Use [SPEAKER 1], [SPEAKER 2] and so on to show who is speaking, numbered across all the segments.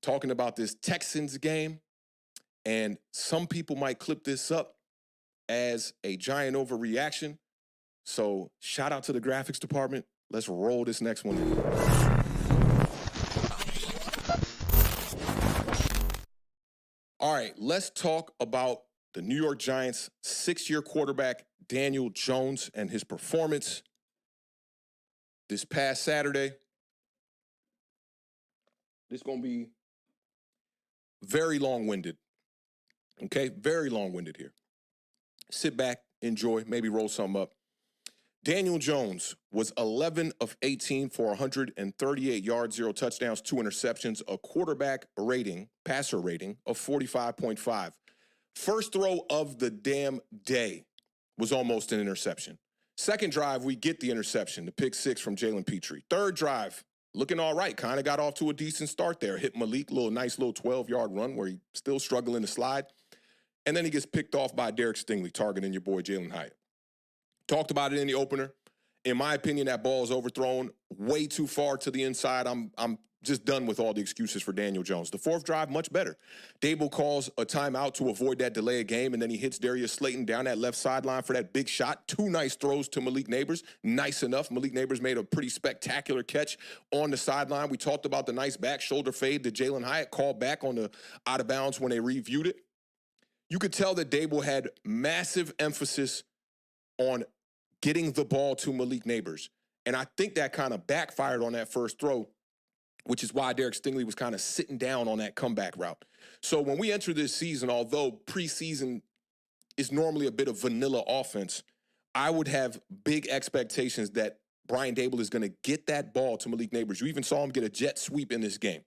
[SPEAKER 1] talking about this Texans game, and some people might clip this up as a giant overreaction. So shout out to the graphics department. Let's roll this next one in. All right, let's talk about the New York Giants' six-year quarterback, Daniel Jones, and his performance this past Saturday. This is going to be very long-winded, okay? Very long-winded here. Sit back, enjoy, maybe roll something up. Daniel Jones was 11 of 18 for 138 yards, 0 touchdowns, 2 interceptions, a quarterback rating, passer rating of 45.5. First throw of the damn day was almost an interception. Second drive, we get the interception, the pick six from Jalen Petrie. Third drive, looking all right, kind of got off to a decent start there. Hit Malik, nice little 12-yard run where he's still struggling to slide. And then he gets picked off by Derek Stingley, targeting your boy Jalen Hyatt. Talked about it in the opener. In my opinion, that ball is overthrown way too far to the inside. I'm just done with all the excuses for Daniel Jones. The fourth drive, much better. Dable calls a timeout to avoid that delay of game, and then he hits Darius Slayton down that left sideline for that big shot. 2 nice throws to Malik Neighbors. Nice enough. Malik Neighbors made a pretty spectacular catch on the sideline. We talked about the nice back shoulder fade that Jalen Hyatt called back on the out of bounds when they reviewed it. You could tell that Dable had massive emphasis on getting the ball to Malik Neighbors. And I think that kind of backfired on that first throw, which is why Derek Stingley was kind of sitting down on that comeback route. So when we enter this season, although preseason is normally a bit of vanilla offense, I would have big expectations that Brian Dable is going to get that ball to Malik Neighbors. You even saw him get a jet sweep in this game.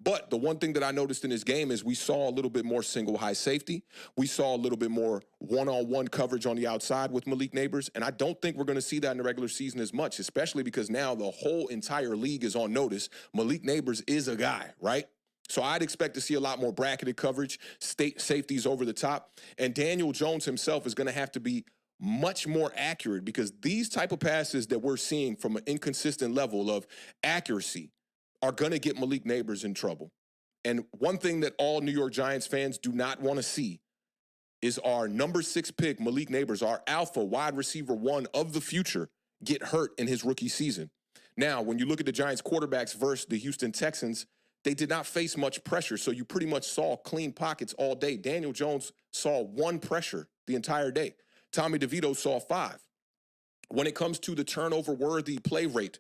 [SPEAKER 1] But the one thing that I noticed in this game is we saw a little bit more single high safety. We saw a little bit more one-on-one coverage on the outside with Malik Neighbors. And I don't think we're going to see that in the regular season as much, especially because now the whole entire league is on notice. Malik Neighbors is a guy, right? So I'd expect to see a lot more bracketed coverage, safeties over the top. And Daniel Jones himself is going to have to be much more accurate because these type of passes that we're seeing from an inconsistent level of accuracy are going to get Malik Neighbors in trouble. And one thing that all New York Giants fans do not want to see is our number 6 pick, Malik Neighbors, our alpha wide receiver 1 of the future, get hurt in his rookie season. Now, when you look at the Giants quarterbacks versus the Houston Texans, they did not face much pressure, so you pretty much saw clean pockets all day. Daniel Jones saw 1 pressure the entire day. Tommy DeVito saw 5. When it comes to the turnover-worthy play rate,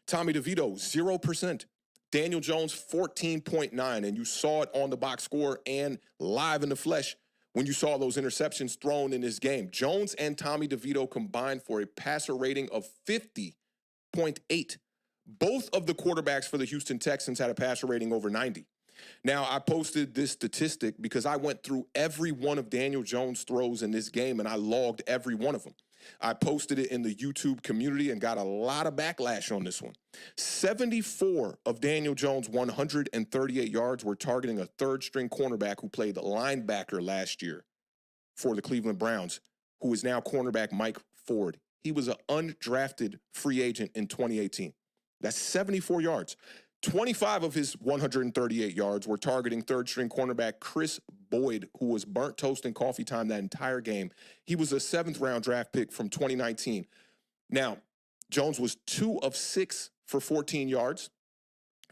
[SPEAKER 1] Tommy DeVito, 0%. Daniel Jones, 14.9, and you saw it on the box score and live in the flesh when you saw those interceptions thrown in this game. Jones and Tommy DeVito combined for a passer rating of 50.8. Both of the quarterbacks for the Houston Texans had a passer rating over 90. Now, I posted this statistic because I went through every one of Daniel Jones' throws in this game, and I logged every one of them. I posted it in the YouTube community and got a lot of backlash on this one. 74 of Daniel Jones' 138 yards were targeting a third-string cornerback who played linebacker last year for the Cleveland Browns, who is now cornerback Mike Ford. He was an undrafted free agent in 2018. That's 74 yards. 25 of his 138 yards were targeting third-string cornerback Chris Boyd, who was burnt toast and coffee time that entire game. He was a 7th-round draft pick from 2019. Now, Jones was 2 of 6 for 14 yards,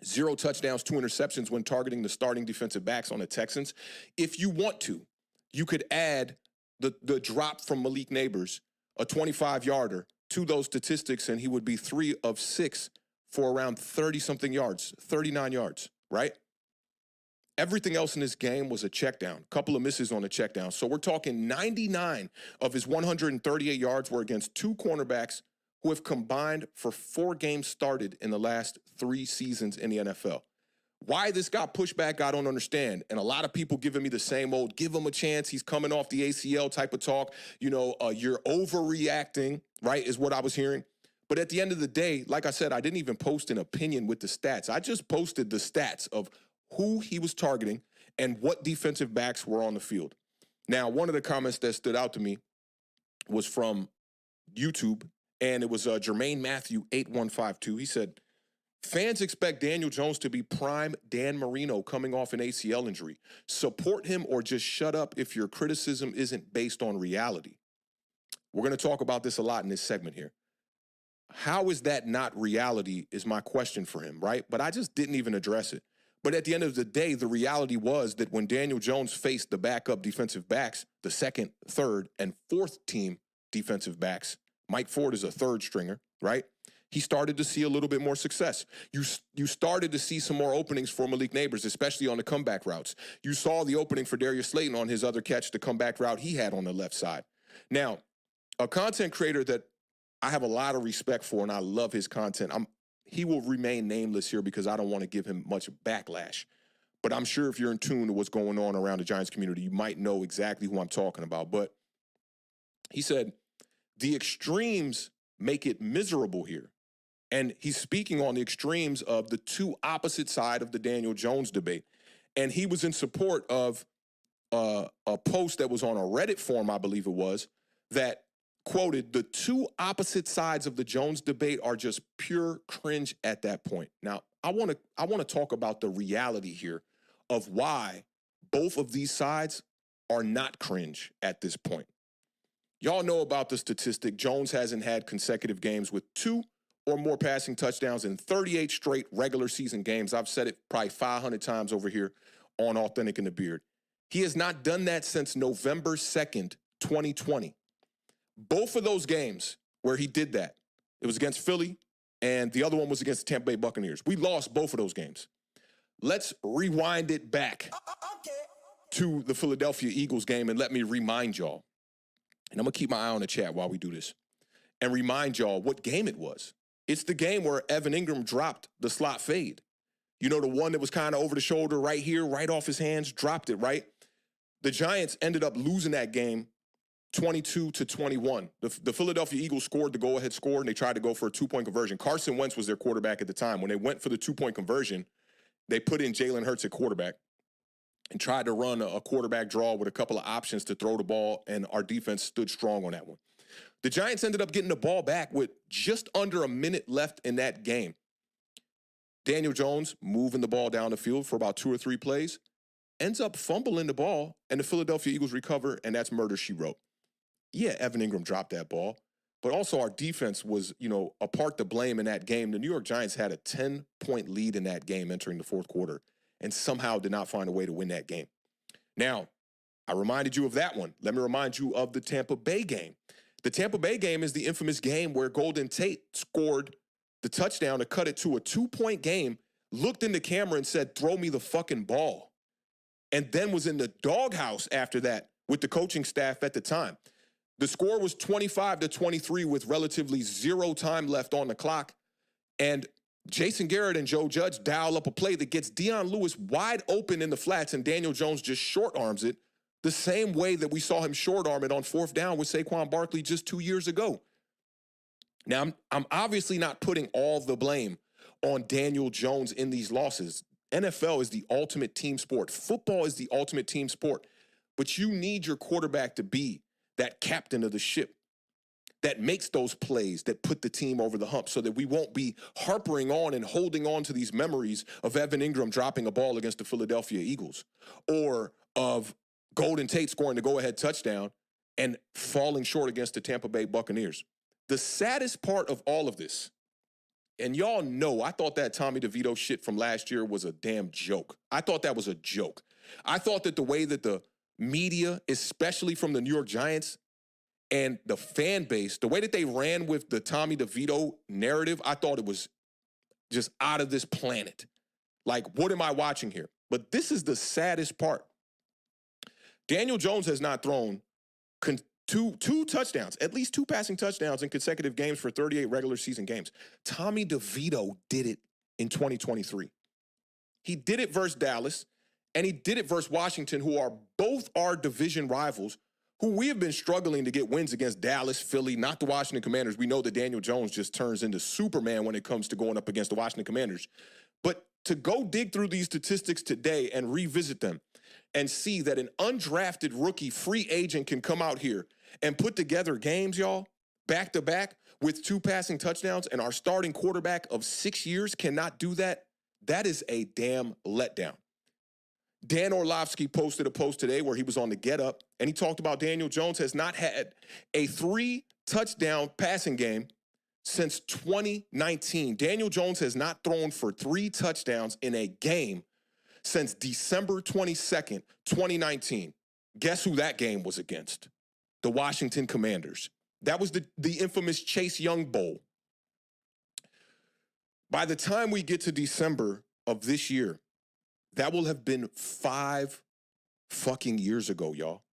[SPEAKER 1] 0 touchdowns, 2 interceptions when targeting the starting defensive backs on the Texans. If you want to, you could add the drop from Malik Neighbors, a 25-yarder, to those statistics, and he would be 3 of 6 for around 30-something yards, 39 yards, right? Everything else in this game was a check down, a couple of misses on the check down. So we're talking 99 of his 138 yards were against 2 cornerbacks who have combined for 4 games started in the last 3 seasons in the NFL. Why this got pushed back, I don't understand. And a lot of people giving me the same old, give him a chance, he's coming off the ACL type of talk. You know, you're overreacting, right, is what I was hearing. But at the end of the day, like I said, I didn't even post an opinion with the stats. I just posted the stats of who he was targeting and what defensive backs were on the field. Now, one of the comments that stood out to me was from YouTube, and it was Jermaine Matthew 8152. He said, Fans expect Daniel Jones to be prime Dan Marino coming off an ACL injury. Support him or just shut up if your criticism isn't based on reality. We're going to talk about this a lot in this segment here. How is that not reality is my question for him, right? But I just didn't even address it. But at the end of the day, the reality was that when Daniel Jones faced the backup defensive backs, the second, third, and fourth team defensive backs, Mike Ford is a third stringer, right? He started to see a little bit more success. You started to see some more openings for Malik Neighbors, especially on the comeback routes. You saw the opening for Darius Slayton on his other catch, the comeback route he had on the left side. Now, a content creator that I have a lot of respect for, and I love his content. He will remain nameless here because I don't want to give him much backlash. But I'm sure if you're in tune to what's going on around the Giants community, you might know exactly who I'm talking about. But he said, the extremes make it miserable here. And he's speaking on the extremes of the two opposite side of the Daniel Jones debate. And he was in support of a post that was on a Reddit forum, I believe it was, that quoted, the two opposite sides of the Jones debate are just pure cringe at that point. Now, I want to talk about the reality here of why both of these sides are not cringe at this point. Y'all know about the statistic. Jones hasn't had consecutive games with 2 or more passing touchdowns in 38 straight regular season games. I've said it probably 500 times over here on Authentic in the Beard. He has not done that since November 2nd, 2020. Both of those games where he did that, it was against Philly, and the other one was against the Tampa Bay Buccaneers. We lost both of those games. Let's rewind it back to the Philadelphia Eagles game, and let me remind y'all, and I'm going to keep my eye on the chat while we do this, and remind y'all what game it was. It's the game where Evan Ingram dropped the slot fade. You know, the one that was kind of over the shoulder right here, right off his hands, dropped it, right? The Giants ended up losing that game 22-21. The Philadelphia Eagles scored the go-ahead score, and they tried to go for a 2-point conversion. Carson Wentz was their quarterback at the time. When they went for the 2-point conversion, they put in Jalen Hurts at quarterback and tried to run a quarterback draw with a couple of options to throw the ball, and our defense stood strong on that one. The Giants ended up getting the ball back with just under a minute left in that game. Daniel Jones moving the ball down the field for about 2 or 3 plays, ends up fumbling the ball, and the Philadelphia Eagles recover, and that's murder, she wrote. Yeah, Evan Ingram dropped that ball, but also our defense was, a part to blame in that game. The New York Giants had a 10-point lead in that game entering the fourth quarter and somehow did not find a way to win that game. Now, I reminded you of that one. Let me remind you of the Tampa Bay game. The Tampa Bay game is the infamous game where Golden Tate scored the touchdown to cut it to a 2-point game, looked in the camera and said, "Throw me the fucking ball," and then was in the doghouse after that with the coaching staff at the time. The score was 25-23 with relatively 0 time left on the clock, and Jason Garrett and Joe Judge dial up a play that gets Dion Lewis wide open in the flats, and Daniel Jones just short arms it the same way that we saw him short arm it on 4th down with Saquon Barkley just 2 years ago. Now, I'm obviously not putting all the blame on Daniel Jones in these losses. NFL is the ultimate team sport. Football is the ultimate team sport. But you need your quarterback to be that captain of the ship that makes those plays that put the team over the hump so that we won't be harping on and holding on to these memories of Evan Ingram dropping a ball against the Philadelphia Eagles or of Golden Tate scoring the go-ahead touchdown and falling short against the Tampa Bay Buccaneers. The saddest part of all of this, and y'all know, I thought that Tommy DeVito shit from last year was a damn joke. I thought that was a joke. I thought that the way that the media, especially from the New York Giants and the fan base, the way that they ran with the Tommy DeVito narrative, I thought it was just out of this planet. Like, what am I watching here? But this is the saddest part. Daniel Jones has not thrown two touchdowns, at least 2 passing touchdowns in consecutive games for 38 regular season games. Tommy DeVito did it in 2023. He did it versus Dallas, and he did it versus Washington, who are both our division rivals, who we have been struggling to get wins against. Dallas, Philly, not the Washington Commanders. We know that Daniel Jones just turns into Superman when it comes to going up against the Washington Commanders. But to go dig through these statistics today and revisit them and see that an undrafted rookie free agent can come out here and put together games, y'all, back to back, with 2 passing touchdowns and our starting quarterback of 6 years cannot do that, that is a damn letdown. Dan Orlovsky posted a post today where he was on the Get Up, and he talked about Daniel Jones has not had a 3-touchdown passing game since 2019. Daniel Jones has not thrown for 3 touchdowns in a game since December 22nd, 2019. Guess who that game was against? The Washington Commanders. That was the infamous Chase Young Bowl. By the time we get to December of this year, that will have been 5 fucking years ago, y'all.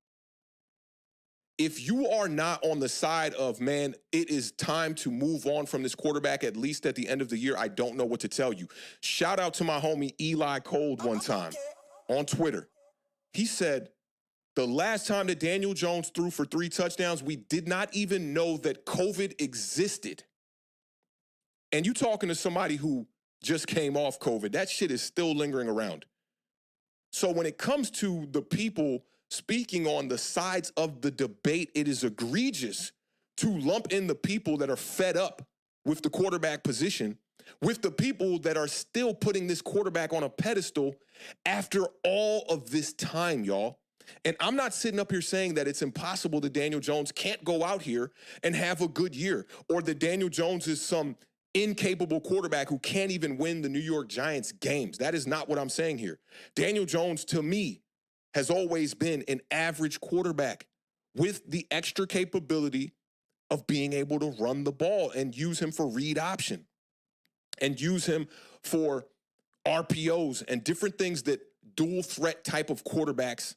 [SPEAKER 1] If you are not on the side of, man, it is time to move on from this quarterback, at least at the end of the year, I don't know what to tell you. Shout out to my homie Eli Cold one time on Twitter. He said, the last time that Daniel Jones threw for 3 touchdowns, we did not even know that COVID existed. And you talking to somebody who just came off COVID, that shit is still lingering around. So when it comes to the people speaking on the sides of the debate, it is egregious to lump in the people that are fed up with the quarterback position with the people that are still putting this quarterback on a pedestal after all of this time, y'all. And I'm not sitting up here saying that it's impossible that Daniel Jones can't go out here and have a good year, or that Daniel Jones is some incapable quarterback who can't even win the New York Giants games. That is not what I'm saying here. Daniel Jones, to me, has always been an average quarterback with the extra capability of being able to run the ball and use him for read option and use him for RPOs and different things that dual threat type of quarterbacks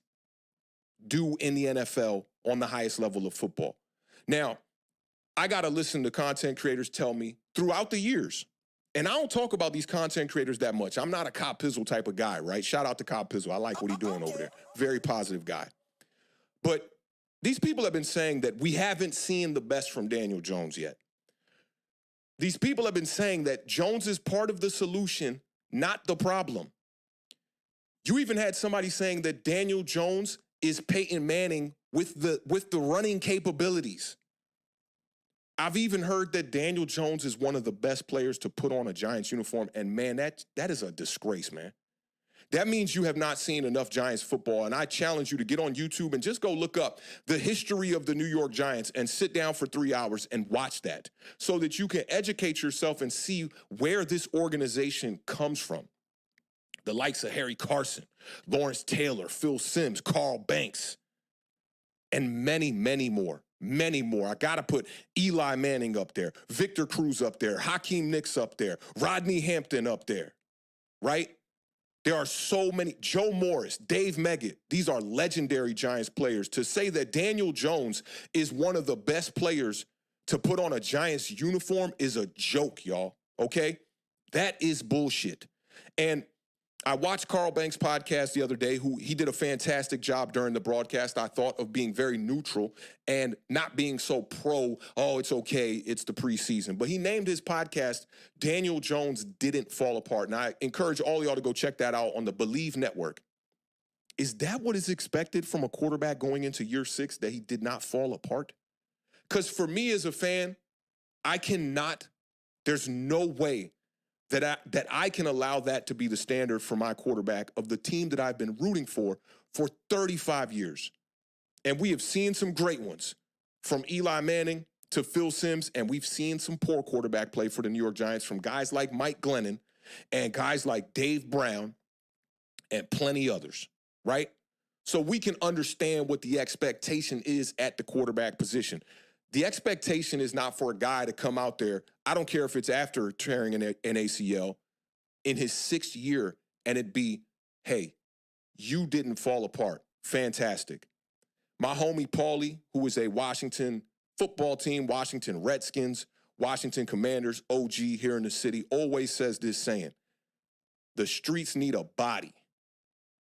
[SPEAKER 1] do in the NFL on the highest level of football. Now, I got to listen to content creators tell me throughout the years, and I don't talk about these content creators that much. I'm not a Cobb Pizzle type of guy, right? Shout out to Cobb Pizzle. I like what he's doing over there. Very positive guy. But these people have been saying that we haven't seen the best from Daniel Jones yet. These people have been saying that Jones is part of the solution, not the problem. You even had somebody saying that Daniel Jones is Peyton Manning with the running capabilities. I've even heard that Daniel Jones is one of the best players to put on a Giants uniform, and man, that is a disgrace, man. That means you have not seen enough Giants football, and I challenge you to get on YouTube and just go look up the history of the New York Giants and sit down for 3 hours and watch that so that you can educate yourself and see where this organization comes from. The likes of Harry Carson, Lawrence Taylor, Phil Simms, Carl Banks, and many, many more. Many more. I got to put Eli Manning up there, Victor Cruz up there, Hakeem Nicks up there, Rodney Hampton up there, right? There are so many. Joe Morris, Dave Meggett. These are legendary Giants players. To say that Daniel Jones is one of the best players to put on a Giants uniform is a joke, y'all, okay? That is bullshit. And I watched Carl Banks' podcast the other day, he did a fantastic job during the broadcast, I thought, of being very neutral and not being so pro, oh, it's okay, it's the preseason. But he named his podcast, Daniel Jones Didn't Fall Apart. And I encourage all y'all to go check that out on the Believe Network. Is that what is expected from a quarterback going into year 6, that he did not fall apart? Because for me as a fan, there's no way that I can allow that to be the standard for my quarterback of the team that I've been rooting for 35 years. And we have seen some great ones, from Eli Manning to Phil Simms, and we've seen some poor quarterback play for the New York Giants from guys like Mike Glennon and guys like Dave Brown and plenty others, right? So we can understand what the expectation is at the quarterback position. The expectation is not for a guy to come out there, I don't care if it's after tearing an ACL, in his 6th year, and it be, hey, you didn't fall apart. Fantastic. My homie Paulie, who is a Washington football team, Washington Redskins, Washington Commanders, OG here in the city, always says this saying, the streets need a body.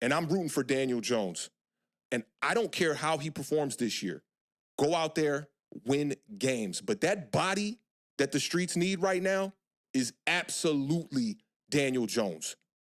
[SPEAKER 1] And I'm rooting for Daniel Jones. And I don't care how he performs this year. Go out there, win games. But that body that the streets need right now is absolutely Daniel Jones.